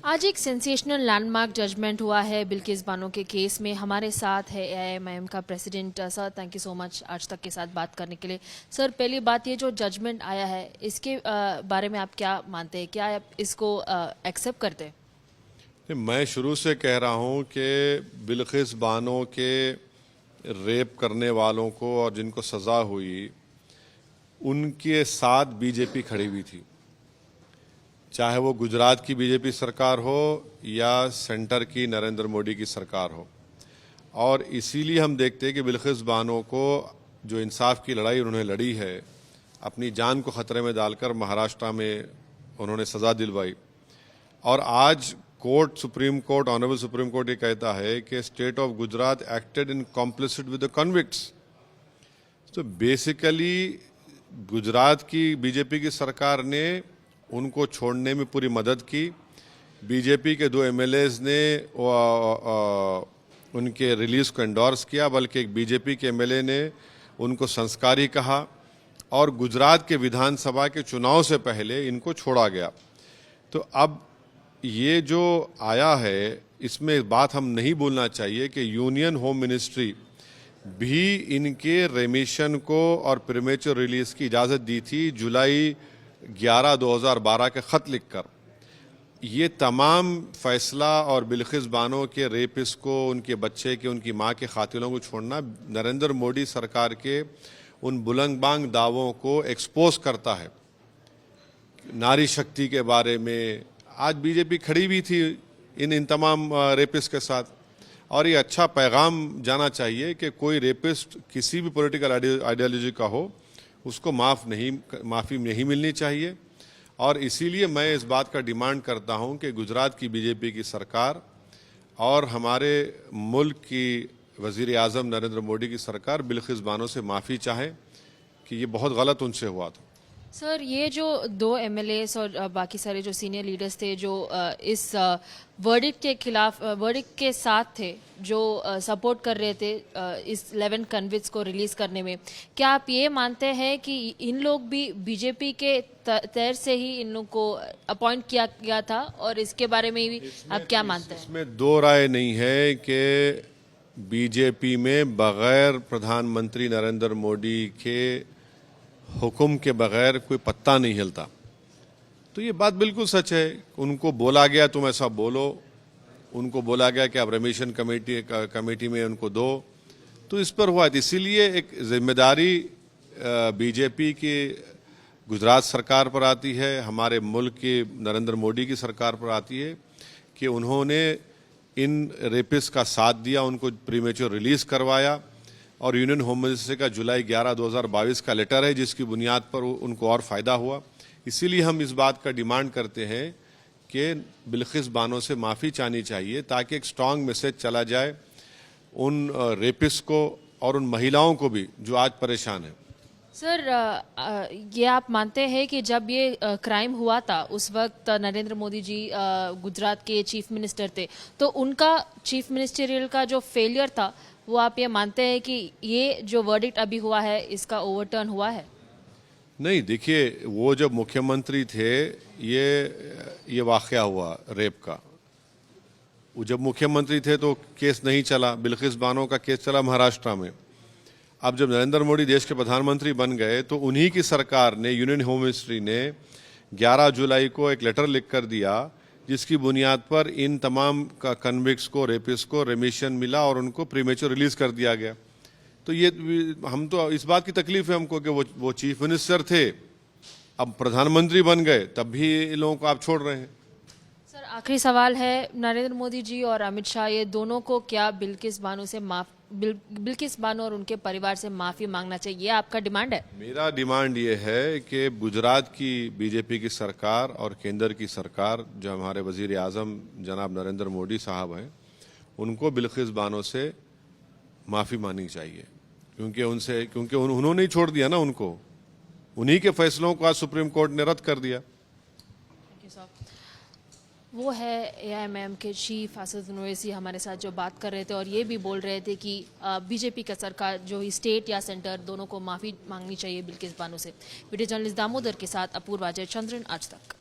आज एक sensational landmark judgement हुआ है बिल्किस बानो के केस में। हमारे साथ है एआईएमआईएम का president sir. Thank you so much आज तक के साथ बात करने के लिए। सर, पहली बात, ये जो जजमेंट आया है इसके बारे में आप क्या मानते हैं? क्या आप इसको एक्सेप्ट करते हैं? मैं शुरू से कह रहा हूं कि बिल्किस बानो के रेप करने वालों को और जिनको सज़ा हुई उनके साथ बीजेपी खड़ी हुई थी, चाहे वो गुजरात की बीजेपी सरकार हो या सेंटर की नरेंद्र मोदी की सरकार हो। और इसीलिए हम देखते हैं कि बिल्किस बानो को जो इंसाफ की लड़ाई उन्होंने लड़ी है, अपनी जान को खतरे में डालकर महाराष्ट्र में उन्होंने सज़ा दिलवाई। और आज court, supreme court, honourable supreme court ये कहता है कि state of Gujarat acted in complicit with the convicts. तो बेसिकली गुजरात की बीजेपी की सरकार ने उनको छोड़ने में पूरी मदद की। बीजेपी के 2 एमएलएज ने उनके रिलीज को एंडोर्स किया, बल्कि एक बीजेपी के एमएलए ने उनको संस्कारी कहा। और गुजरात के विधानसभा के चुनाव से पहले इनको छोड़ा गया। तो अब ये जो आया है, इसमें बात हम नहीं भूलना चाहिए कि यूनियन होम मिनिस्ट्री भी इनके रेमिशन को और प्रीमेच्योर रिलीज की इजाज़त दी थी जुलाई 11, 2012 के ख़त लिखकर। ये तमाम फैसला और बिल्किस बानो के रेपिस्ट को, उनके बच्चे के, उनकी माँ के कातिलों को छोड़ना नरेंद्र मोदी सरकार के उन बुलंदबांग दावों को एक्सपोज करता है। नारी शक्ति के बारे में आज बीजेपी खड़ी भी थी इन तमाम रेपिस्ट के साथ। और ये अच्छा पैगाम जाना चाहिए कि कोई रेपिस्ट किसी भी पॉलिटिकल आइडियोलॉजी का हो, उसको माफ़ी नहीं मिलनी चाहिए। और इसीलिए मैं इस बात का डिमांड करता हूं कि गुजरात की बीजेपी की सरकार और हमारे मुल्क की वज़ीर आज़म नरेंद्र मोदी की सरकार बिल्किस बानो से माफ़ी चाहे कि ये बहुत गलत उनसे हुआ था। सर, ये जो 2 एमएलएस और बाकी सारे जो सीनियर लीडर्स थे जो इस वर्डिक्ट के खिलाफ, वर्डिक्ट के साथ थे, जो सपोर्ट कर रहे थे इस 11 कन्विक्ट्स को रिलीज करने में, क्या आप ये मानते हैं कि इन लोग भी बीजेपी के तहत से ही इन लोग को अपॉइंट किया गया था? और इसके बारे में भी आप क्या मानते हैं? इसमें दो राय नहीं है कि बीजेपी में बगैर प्रधानमंत्री नरेंद्र मोदी के हुक्म के बगैर कोई पत्ता नहीं हिलता। तो ये बात बिल्कुल सच है। उनको बोला गया तुम ऐसा बोलो, उनको बोला गया कि आप रेमिशन कमेटी में उनको दो, तो इस पर हुआ। इसीलिए एक जिम्मेदारी बीजेपी की गुजरात सरकार पर आती है, हमारे मुल्क की नरेंद्र मोदी की सरकार पर आती है कि उन्होंने इन रेपिस्ट का साथ दिया, उनको प्रीमेच्योर रिलीज करवाया। और यूनियन होम मिनिस्ट्री का जुलाई 11, 2022 का लेटर है जिसकी बुनियाद पर उनको और फ़ायदा हुआ। इसीलिए हम इस बात का डिमांड करते हैं कि बिल्किस बानो से माफ़ी चाहनी चाहिए, ताकि एक स्ट्रांग मैसेज चला जाए उन रेपिस्ट को और उन महिलाओं को भी जो आज परेशान हैं। सर, ये आप मानते हैं कि जब ये क्राइम हुआ था उस वक्त नरेंद्र मोदी जी गुजरात के चीफ मिनिस्टर थे, तो उनका चीफ मिनिस्टरियल का जो फेलियर था, वो आप ये मानते हैं कि ये जो वर्डिक्ट अभी हुआ है इसका ओवरटर्न हुआ है? नहीं, देखिए, वो जब मुख्यमंत्री थे ये वाक़या हुआ रेप का। वो जब मुख्यमंत्री थे तो केस नहीं चला, बिल्किस बानो का केस चला महाराष्ट्र में। अब जब नरेंद्र मोदी देश के प्रधानमंत्री बन गए तो उन्हीं की सरकार ने, यूनियन होम मिनिस्ट्री ने 11 जुलाई को एक लेटर लिख कर दिया जिसकी बुनियाद पर इन तमाम कन्विक्ट्स को, रेपिस्ट को रेमिशन मिला और उनको प्रीमेच्योर रिलीज कर दिया गया। तो ये हम तो इस बात की तकलीफ है हमको कि वो चीफ मिनिस्टर थे, अब प्रधानमंत्री बन गए, तब भी इन लोगों को आप छोड़ रहे हैं। सर, आखिरी सवाल है, नरेंद्र मोदी जी और अमित शाह, ये दोनों को क्या बिल्किस बानो और उनके परिवार से माफ़ी मांगना चाहिए? ये आपका डिमांड है? मेरा डिमांड ये है कि गुजरात की बीजेपी की सरकार और केंद्र की सरकार, जो हमारे वज़ीर आज़म जनाब नरेंद्र मोदी साहब हैं, उनको बिल्किस बानो से माफ़ी मांगनी चाहिए, क्योंकि उन्होंने ही छोड़ दिया ना उनको। उन्हीं के फैसलों को आज सुप्रीम कोर्ट ने रद्द कर दिया। वो है एआईएमआईएम के चीफ असद ओवैसी हमारे साथ जो बात कर रहे थे, और ये भी बोल रहे थे कि बीजेपी का सरकार, जो स्टेट या सेंटर, दोनों को माफ़ी मांगनी चाहिए बिल्किस बानो से। वीडियो जर्नलिस्ट दामोदर के साथ अपूर्वा जयचंद्रन, आज तक।